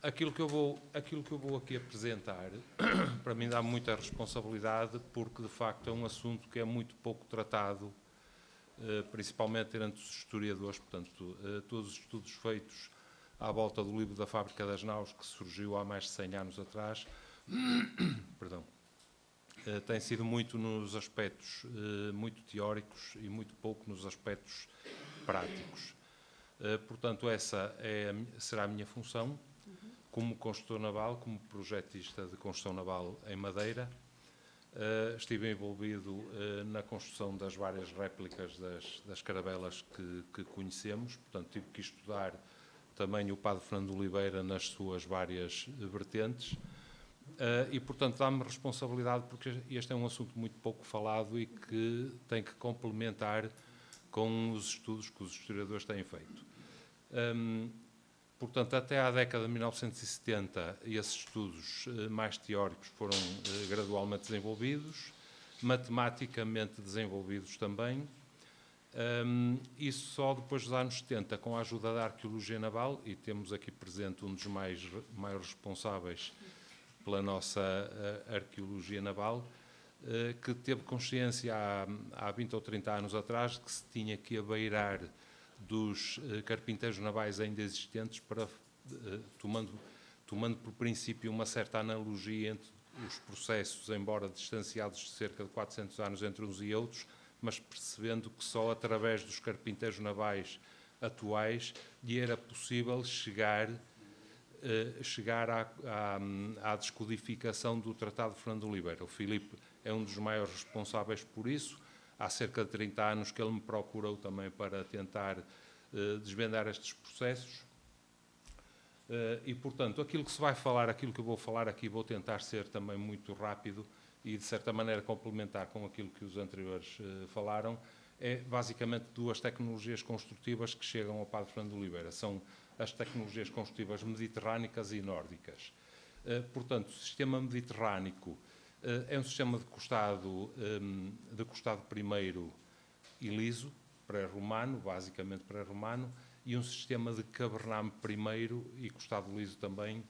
aquilo que eu vou aqui apresentar, para mim dá muita responsabilidade, porque de facto é um assunto que é muito pouco tratado, principalmente entre os historiadores. Portanto, todos os estudos feitos à volta do livro da Fábrica das Naus, que surgiu há mais de 100 anos atrás, perdão, tem sido muito nos aspectos muito teóricos e muito pouco nos aspectos práticos. Portanto, essa será a minha função como construtor naval, como projetista de construção naval em Madeira. Estive envolvido na construção das várias réplicas das caravelas que conhecemos. Portanto, tive que estudar também o Padre Fernando Oliveira nas suas várias vertentes. E, portanto, dá-me responsabilidade, porque este é um assunto muito pouco falado e que tem que complementar com os estudos que os historiadores têm feito. Portanto, até à década de 1970, esses estudos mais teóricos foram gradualmente desenvolvidos, matematicamente desenvolvidos também, e só depois dos anos 70, com a ajuda da arqueologia naval, e temos aqui presente um dos maiores responsáveis pela nossa arqueologia naval, que teve consciência há 20 ou 30 anos atrás que se tinha que abeirar dos carpinteiros navais ainda existentes, para, tomando por princípio uma certa analogia entre os processos, embora distanciados de cerca de 400 anos entre uns e outros, mas percebendo que só através dos carpinteiros navais atuais lhe era possível chegar à descodificação do Tratado de Fernando Oliveira. O Filipe é um dos maiores responsáveis por isso. Há cerca de 30 anos que ele me procurou também para tentar desvendar estes processos. E, portanto, aquilo que se vai falar, aquilo que eu vou falar aqui, vou tentar ser também muito rápido e, de certa maneira, complementar com aquilo que os anteriores falaram. É basicamente duas tecnologias construtivas que chegam ao Padre Fernando Oliveira. São as tecnologias construtivas mediterrânicas e nórdicas. Portanto, o sistema mediterrâneo é um sistema de costado primeiro e liso, pré-romano, basicamente pré-romano, e um sistema de cabername primeiro e costado liso também,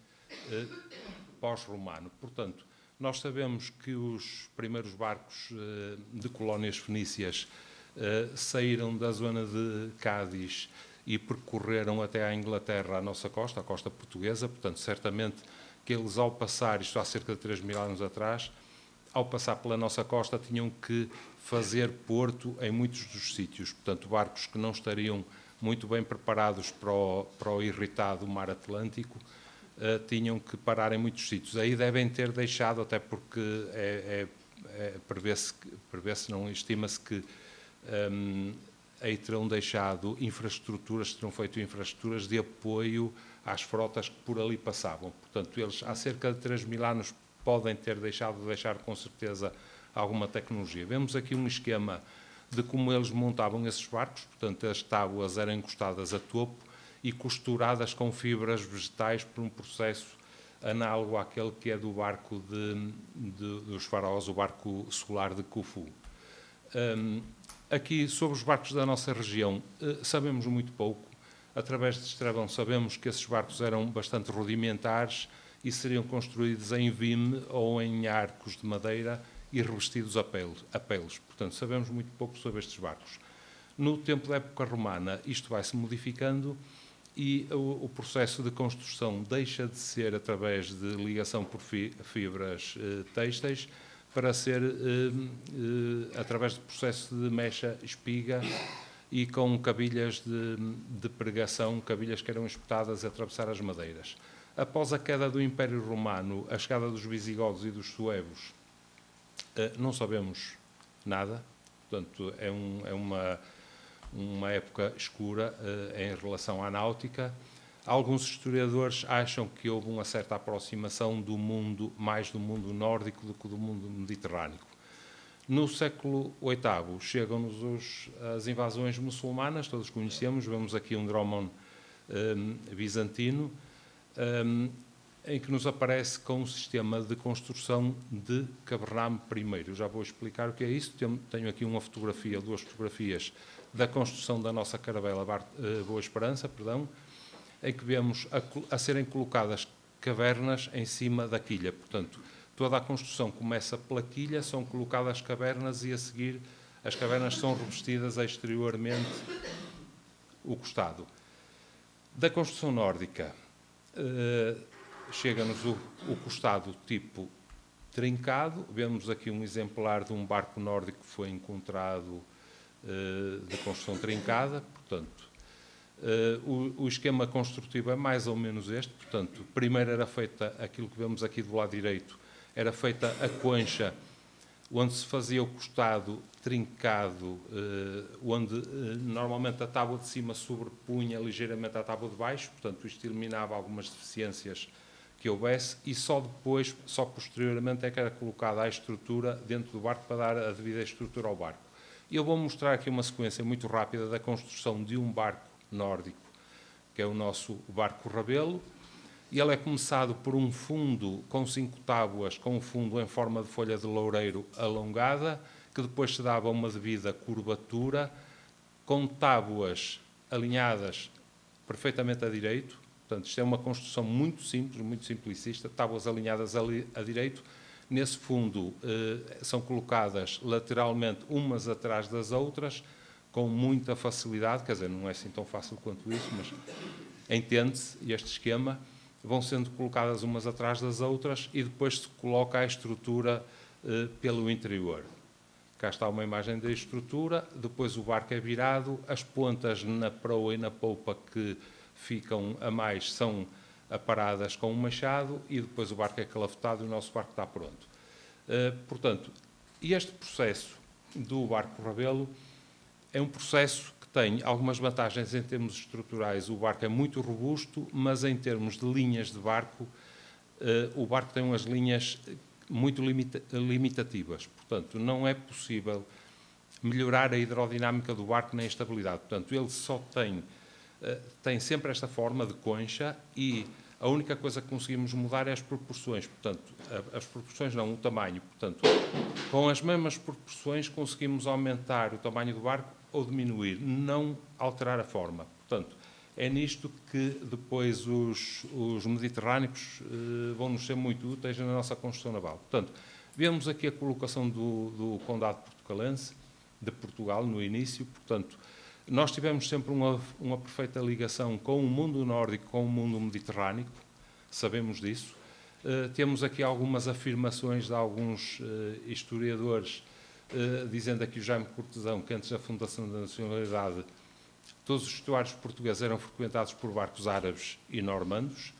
pós-romano. Portanto, nós sabemos que os primeiros barcos de colónias fenícias saíram da zona de Cádiz e percorreram até à Inglaterra, a nossa costa, a costa portuguesa. Portanto, certamente que eles, ao passar, isto há cerca de 3.000 anos atrás, ao passar pela nossa costa, tinham que fazer porto em muitos dos sítios. Portanto, barcos que não estariam muito bem preparados para o irritado mar Atlântico, tinham que parar em muitos sítios. Aí devem ter deixado, até porque prevê-se, não, estima-se que aí terão deixado infraestruturas, terão feito infraestruturas de apoio às frotas que por ali passavam. Portanto, eles, há cerca de 3.000 anos, podem ter deixado com certeza alguma tecnologia. Vemos aqui um esquema de como eles montavam esses barcos. Portanto, as tábuas eram encostadas a topo e costuradas com fibras vegetais por um processo análogo àquele que é do barco dos faraós, o barco solar de Khufu. Aqui, sobre os barcos da nossa região, sabemos muito pouco. Através de Estrabão sabemos que esses barcos eram bastante rudimentares e seriam construídos em vime ou em arcos de madeira e revestidos a peles. Portanto, sabemos muito pouco sobre estes barcos. No tempo da época romana, isto vai-se modificando e o processo de construção deixa de ser através de ligação por fibras têxteis para ser através do processo de mecha-espiga e com cabilhas de pregação, cabilhas que eram espetadas a atravessar as madeiras. Após a queda do Império Romano, a chegada dos visigodos e dos suevos, não sabemos nada. Portanto, é uma época escura em relação à náutica. Alguns historiadores acham que houve uma certa aproximação do mundo, mais do mundo nórdico do que do mundo mediterrâneo. No século VIII chegam-nos as invasões muçulmanas, todos conhecemos, vemos aqui um dromon bizantino, em que nos aparece com um sistema de construção de cabername primeiro. Eu já vou explicar o que é isso. Tenho aqui uma fotografia, duas fotografias da construção da nossa caravela Boa Esperança, em que vemos a serem colocadas cavernas em cima da quilha. Portanto, toda a construção começa pela quilha, são colocadas cavernas e, a seguir, as cavernas são revestidas exteriormente o costado. Da construção nórdica, chega-nos o costado tipo trincado. Vemos aqui um exemplar de um barco nórdico que foi encontrado de construção trincada. Portanto, o esquema construtivo é mais ou menos este. Portanto, primeiro era feita, aquilo que vemos aqui do lado direito, era feita a concha, onde se fazia o costado trincado, onde normalmente a tábua de cima sobrepunha ligeiramente a tábua de baixo. Portanto, isto eliminava algumas deficiências que houvesse, e só depois, só posteriormente, é que era colocada a estrutura dentro do barco para dar a devida estrutura ao barco. Eu vou mostrar aqui uma sequência muito rápida da construção de um barco nórdico, que é o nosso barco Rabelo. E ele é começado por um fundo com 5 tábuas, com um fundo em forma de folha de loureiro alongada, que depois se dava uma devida curvatura, com tábuas alinhadas perfeitamente a direito. Portanto, isto é uma construção muito simples, muito simplicista, tábuas alinhadas a direito. Nesse fundo são colocadas lateralmente umas atrás das outras, com muita facilidade, quer dizer, não é assim tão fácil quanto isso, mas entende-se este esquema. Vão sendo colocadas umas atrás das outras e depois se coloca a estrutura pelo interior. Cá está uma imagem da estrutura, depois o barco é virado, as pontas na proa e na polpa que ficam a mais são aparadas com um machado e depois o barco é calafetado e o nosso barco está pronto. Portanto, este processo do barco Rabelo é um processo que tem algumas vantagens em termos estruturais. O barco é muito robusto, mas em termos de linhas de barco, o barco tem umas linhas muito limitativas. Portanto, não é possível melhorar a hidrodinâmica do barco nem a estabilidade. Portanto, ele só tem sempre esta forma de concha e a única coisa que conseguimos mudar é as proporções. Portanto, as proporções não, o tamanho. Portanto, com as mesmas proporções conseguimos aumentar o tamanho do barco ou diminuir, não alterar a forma. Portanto, é nisto que depois os mediterrâneos vão-nos ser muito úteis na nossa construção naval. Portanto, vemos aqui a colocação do Condado Portucalense, de Portugal, no início. Portanto, nós tivemos sempre uma perfeita ligação com o mundo nórdico, com o mundo mediterrâneo, sabemos disso. Temos aqui algumas afirmações de alguns historiadores, dizendo aqui o Jaime Cortesão que antes da fundação da nacionalidade todos os estuários portugueses eram frequentados por barcos árabes e normandos.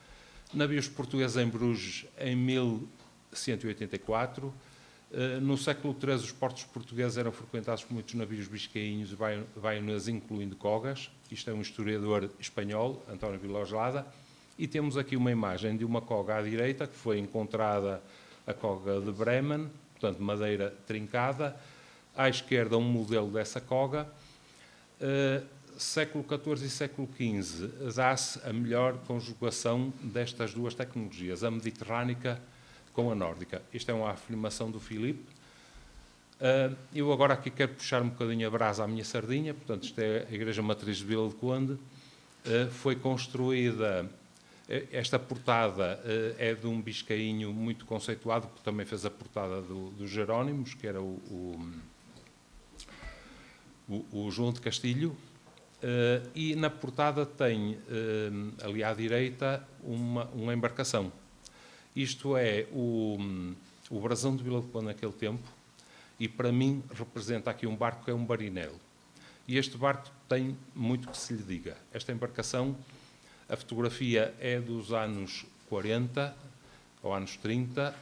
Navios portugueses em Bruges em 1184. No século XIII, os portos portugueses eram frequentados por muitos navios biscainhos e baioneses, incluindo cogas. Isto é um historiador espanhol, António Viloslada. E temos aqui uma imagem de uma coga à direita, que foi encontrada a coga de Bremen, portanto, madeira trincada. À esquerda, um modelo dessa coga. Século XIV e século XV, dá-se a melhor conjugação destas duas tecnologias, a mediterrânica com a nórdica. Isto é uma afirmação do Filipe. Eu agora aqui quero puxar um bocadinho a brasa à minha sardinha. Portanto, isto é a Igreja Matriz de Vila de Conde. Foi construída, esta portada é de um biscainho muito conceituado, que também fez a portada dos Jerónimos, que era o João de Castilho. E na portada tem, ali à direita, uma embarcação. Isto é o brasão de Vila de Conde naquele tempo, e para mim representa aqui um barco que é um barinel. E este barco tem muito que se lhe diga. Esta embarcação, a fotografia é dos anos 40 ou anos 30,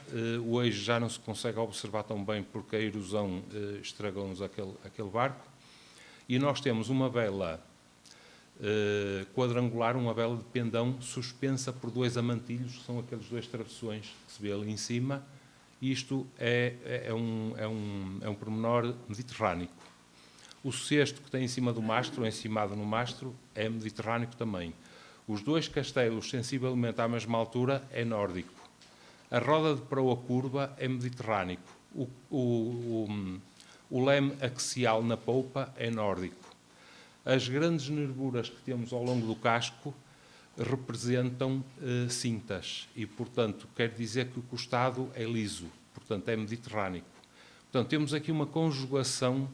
hoje já não se consegue observar tão bem porque a erosão estragou-nos aquele barco. E nós temos uma vela quadrangular, uma vela de pendão suspensa por 2 amantilhos, que são aqueles 2 travessões que se vê ali em cima. Isto é um pormenor mediterrâneo. O cesto que tem em cima do mastro, encimado no mastro, é mediterrâneo também. Os 2 castelos, sensivelmente à mesma altura, é nórdico. A roda de proa curva é mediterrâneo. O leme axial na polpa é nórdico. As grandes nervuras que temos ao longo do casco representam cintas e, portanto, quer dizer que o costado é liso, portanto, é mediterrâneo. Portanto, temos aqui uma conjugação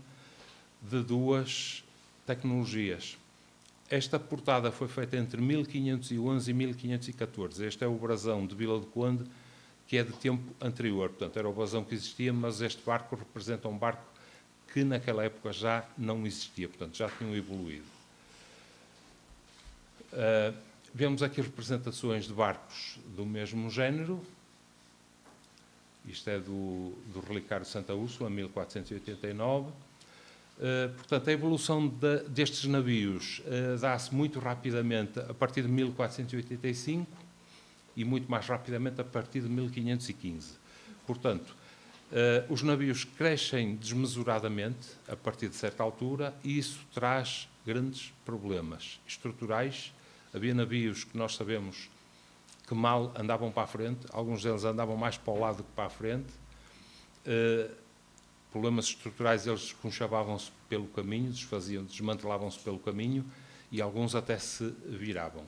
de duas tecnologias. Esta portada foi feita entre 1511 e 1514. Este é o brasão de Vila do Conde, que é de tempo anterior. Portanto, era o brasão que existia, mas este barco representa um barco que naquela época já não existia, portanto, já tinham evoluído. Vemos aqui representações de barcos do mesmo género. Isto é do Relicário de Santa Úrsula, 1489. Portanto, a evolução destes navios dá-se muito rapidamente a partir de 1485 e muito mais rapidamente a partir de 1515. Portanto, os navios crescem desmesuradamente a partir de certa altura e isso traz grandes problemas estruturais. Havia navios que nós sabemos que mal andavam para a frente, alguns deles andavam mais para o lado do que para a frente. Problemas estruturais, eles desconchavavam-se pelo caminho, desmantelavam-se pelo caminho e alguns até se viravam.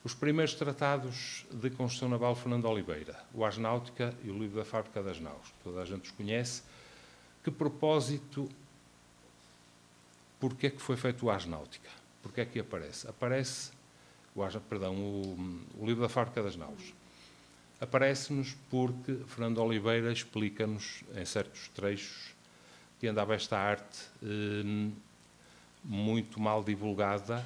Os primeiros tratados de construção naval, Fernando Oliveira, o Ars Náutica e o livro da Fábrica das Naus, toda a gente os conhece. Que propósito, porque é que foi feito o Ars Náutica? Porque é que aparece? Aparece o livro da Fábrica das Naus. Aparece-nos porque Fernando Oliveira explica-nos, em certos trechos, que andava esta arte muito mal divulgada,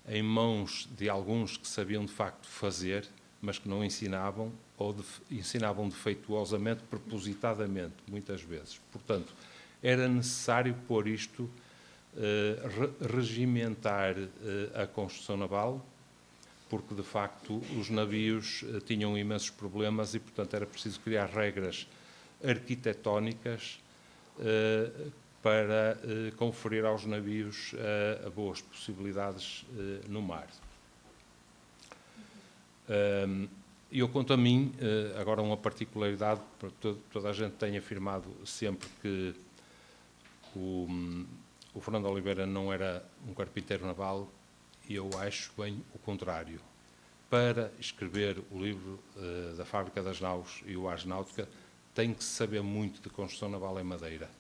em mãos de alguns que sabiam de facto fazer, mas que não ensinavam, ou ensinavam defeituosamente, propositadamente, muitas vezes. Portanto, era necessário pôr isto, regimentar a construção naval, porque, de facto, os navios tinham imensos problemas e, portanto, era preciso criar regras arquitetónicas para conferir aos navios boas possibilidades no mar. Eu conto a mim, agora uma particularidade, toda a gente tem afirmado sempre que o Fernando Oliveira não era um carpinteiro naval, e eu acho bem o contrário. Para escrever o livro da Fábrica das Naus e o Ars Náutica, tem que saber muito de construção naval em madeira.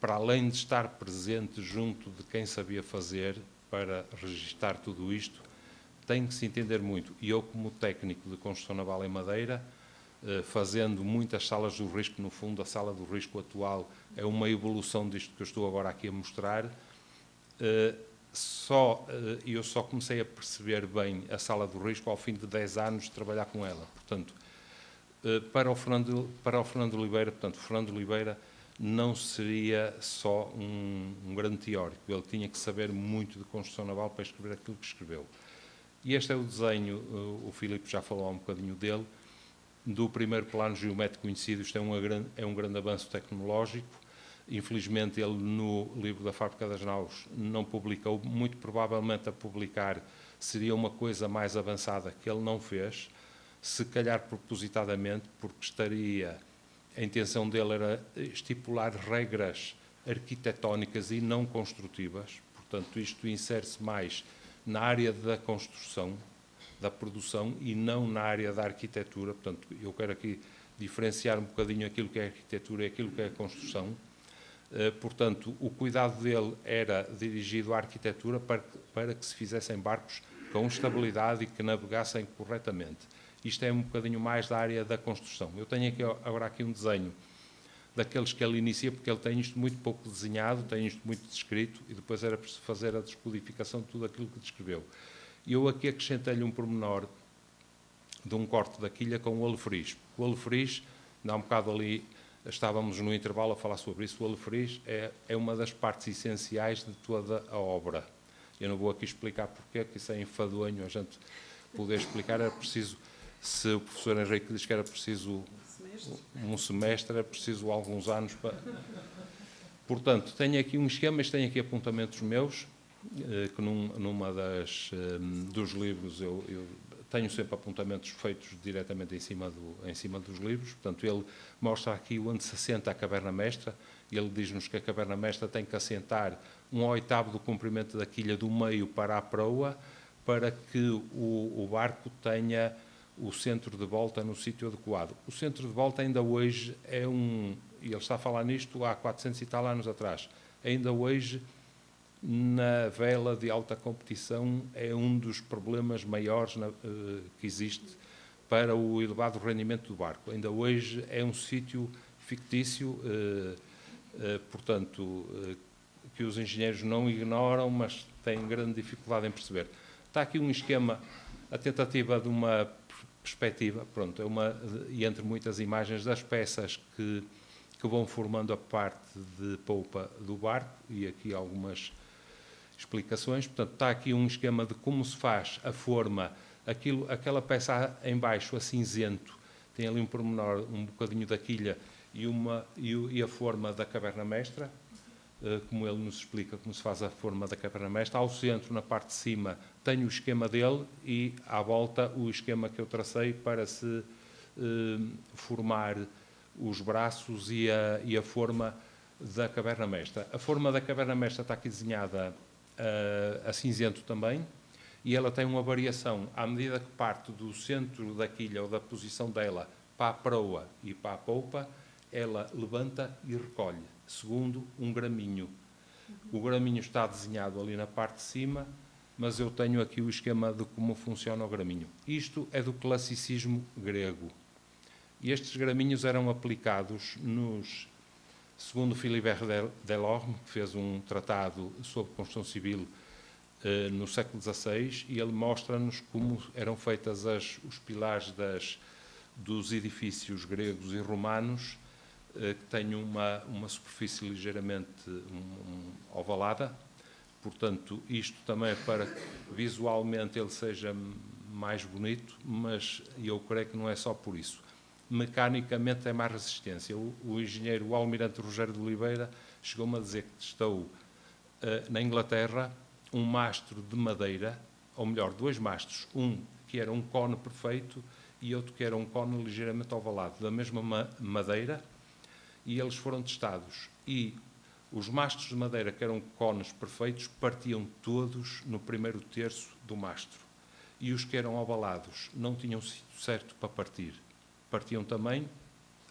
Para além de estar presente junto de quem sabia fazer para registar tudo isto, tem que se entender muito. E eu, como técnico de construção naval em madeira, fazendo muitas salas do risco, no fundo, a sala do risco atual é uma evolução disto que eu estou agora aqui a mostrar, eu só comecei a perceber bem a sala do risco ao fim de 10 anos de trabalhar com ela. Portanto, para o Fernando Oliveira, portanto, o Fernando Oliveira não seria só um grande teórico, ele tinha que saber muito de construção naval para escrever aquilo que escreveu. E este é o desenho, o Filipe já falou um bocadinho dele, do primeiro plano geométrico conhecido. Isto é um grande avanço tecnológico. Infelizmente, ele no livro da Fábrica das Naus não publicou, muito provavelmente a publicar seria uma coisa mais avançada que ele não fez, se calhar propositadamente, porque a intenção dele era estipular regras arquitetónicas e não construtivas. Portanto, isto insere-se mais na área da construção, da produção, e não na área da arquitetura. Portanto, eu quero aqui diferenciar um bocadinho aquilo que é a arquitetura e aquilo que é a construção. Portanto, o cuidado dele era dirigido à arquitetura para que se fizessem barcos com estabilidade e que navegassem corretamente. Isto é um bocadinho mais da área da construção. Eu tenho aqui, agora aqui um desenho daqueles que ele inicia, porque ele tem isto muito pouco desenhado, tem isto muito descrito, e depois era preciso fazer a descodificação de tudo aquilo que descreveu. E eu aqui acrescentei-lhe um pormenor de um corte da quilha com o alefriz. O alefriz, há um bocado ali, estávamos no intervalo a falar sobre isso, o alefriz é uma das partes essenciais de toda a obra. Eu não vou aqui explicar porque, que isso é enfadonho a gente poder explicar. Era preciso, se o professor Henrique diz que era preciso um semestre, era preciso alguns anos para... Portanto, tenho aqui um esquema, mas tenho aqui apontamentos meus, que numa dos livros eu tenho sempre apontamentos feitos diretamente em cima dos livros. Portanto, ele mostra aqui onde se assenta a caverna mestra. Ele diz-nos que a caverna mestra tem que assentar 1/8 do comprimento da quilha do meio para a proa, para que o barco tenha o centro de volta no sítio adequado. O centro de volta ainda hoje é e ele está a falar nisto há 400 e tal anos atrás, ainda hoje, na vela de alta competição, é um dos problemas maiores que existe para o elevado rendimento do barco. Ainda hoje é um sítio fictício, portanto, que os engenheiros não ignoram, mas têm grande dificuldade em perceber. Está aqui um esquema, a tentativa de uma perspectiva, pronto, e entre muitas imagens das peças que vão formando a parte de polpa do barco, e aqui algumas explicações. Portanto, está aqui um esquema de como se faz a forma, aquela peça em baixo, a cinzento, tem ali um pormenor, um bocadinho da quilha e a forma da caverna mestra, como ele nos explica como se faz a forma da caverna mestra. Ao centro, na parte de cima, tenho o esquema dele e à volta o esquema que eu tracei para se formar os braços e a forma da caverna mestra. A forma da caverna mestra está aqui desenhada a cinzento também, e ela tem uma variação à medida que parte do centro da quilha ou da posição dela para a proa e para a polpa, ela levanta e recolhe, segundo um graminho. O graminho está desenhado ali na parte de cima, mas eu tenho aqui o esquema de como funciona o graminho. Isto é do classicismo grego. E estes graminhos eram aplicados segundo Philibert Delorme, que fez um tratado sobre construção civil no século XVI, e ele mostra-nos como eram feitas os pilares dos edifícios gregos e romanos, que têm uma superfície ligeiramente ovalada. Portanto, isto também é para que visualmente ele seja mais bonito, mas eu creio que não é só por isso. Mecanicamente é mais resistência. O engenheiro Almirante Rogério de Oliveira chegou-me a dizer que testou na Inglaterra um mastro de madeira, ou melhor, dois mastros, um que era um cone perfeito e outro que era um cone ligeiramente ovalado, da mesma madeira, e eles foram testados. E os mastros de madeira, que eram cones perfeitos, partiam todos no primeiro terço do mastro. E os que eram ovalados não tinham sítio certo para partir. Partiam também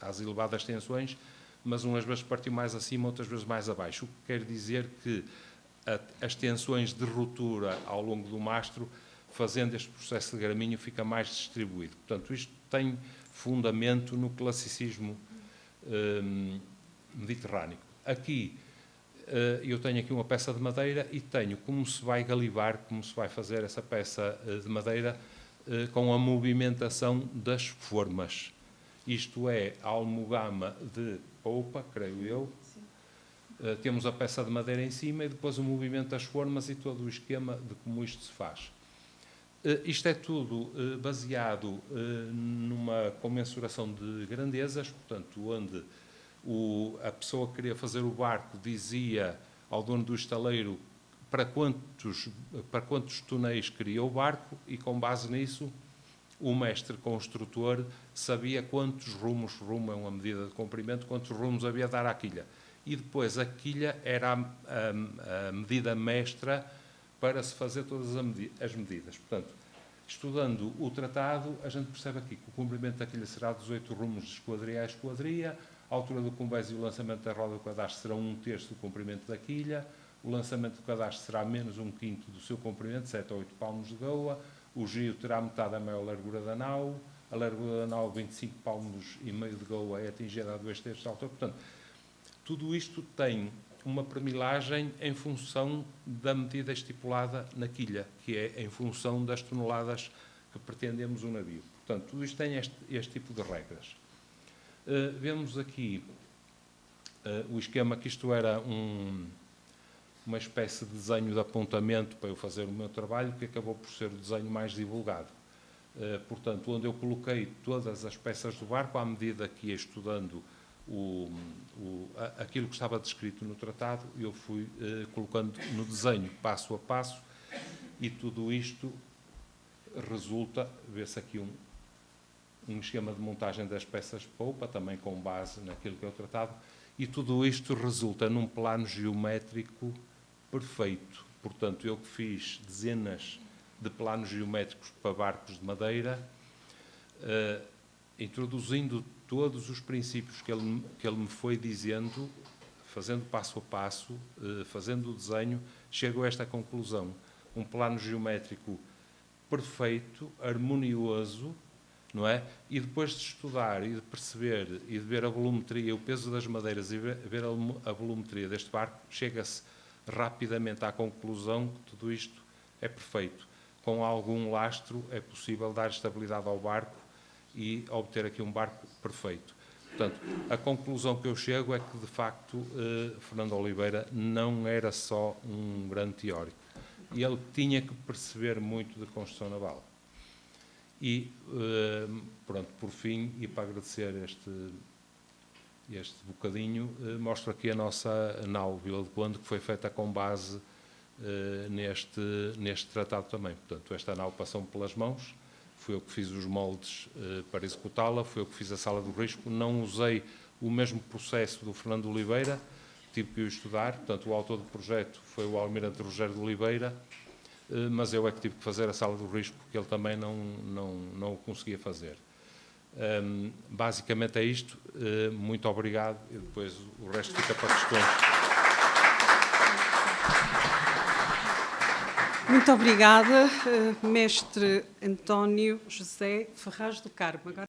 às elevadas tensões, mas umas vezes partiam mais acima, outras vezes mais abaixo. O que quer dizer que as tensões de ruptura ao longo do mastro, fazendo este processo de graminho, fica mais distribuído. Portanto, isto tem fundamento no classicismo mediterrâneo. Aqui, eu tenho aqui uma peça de madeira e tenho como se vai galivar, como se vai fazer essa peça de madeira com a movimentação das formas. Isto é a almogama de polpa, creio eu. Temos a peça de madeira em cima e depois o movimento das formas e todo o esquema de como isto se faz. Isto é tudo baseado numa comensuração de grandezas, portanto, onde a pessoa que queria fazer o barco dizia ao dono do estaleiro para quantos tonéis queria o barco, e com base nisso o mestre construtor sabia quantos rumos, rumo é uma medida de comprimento, quantos rumos havia de dar à quilha. E depois a quilha era a medida mestra para se fazer todas as medidas. Portanto, estudando o tratado, a gente percebe aqui que o comprimento da quilha será 18 rumos de esquadria a esquadria, a altura do convés e o lançamento da roda do cadastro serão 1/3 do comprimento da quilha, o lançamento do cadastro será menos 1/5 do seu comprimento, 7 a 8 palmos de goa, o giro terá metade da maior largura da nau, a largura da nau 25 palmos e meio de goa é atingida a 2/3 da altura. Portanto, tudo isto tem uma premilagem em função da medida estipulada na quilha, que é em função das toneladas que pretendemos o navio. Portanto, tudo isto tem este tipo de regras. Vemos aqui o esquema, que isto era uma espécie de desenho de apontamento para eu fazer o meu trabalho, que acabou por ser o desenho mais divulgado. Portanto, onde eu coloquei todas as peças do barco, à medida que ia estudando aquilo que estava descrito no tratado, eu fui colocando no desenho, passo a passo, e tudo isto resulta, vê-se aqui um esquema de montagem das peças de polpa, também com base naquilo que é o tratado, e tudo isto resulta num plano geométrico perfeito. Portanto, eu que fiz dezenas de planos geométricos para barcos de madeira, introduzindo todos os princípios que ele me foi dizendo, fazendo passo a passo, fazendo o desenho, chego a esta conclusão. Um plano geométrico perfeito, harmonioso, não é? E depois de estudar e de perceber e de ver a volumetria, o peso das madeiras e ver a volumetria deste barco, chega-se rapidamente à conclusão que tudo isto é perfeito. Com algum lastro é possível dar estabilidade ao barco e obter aqui um barco perfeito. Portanto, a conclusão que eu chego é que, de facto, Fernando Oliveira não era só um grande teórico. E ele tinha que perceber muito de construção naval. E, pronto, por fim, e para agradecer este bocadinho, mostro aqui a nossa nau Vila do Conde, que foi feita com base neste tratado também. Portanto, esta nau passou-me pelas mãos, fui eu que fiz os moldes para executá-la, fui eu que fiz a sala do risco, não usei o mesmo processo do Fernando Oliveira, tive que o estudar, portanto, o autor do projeto foi o almirante Rogério de Oliveira, mas eu é que tive que fazer a sala do risco, porque ele também não o conseguia fazer. Basicamente é isto, muito obrigado, e depois o resto fica para questões. Muito obrigada, mestre António José Ferraz do Carmo. Agora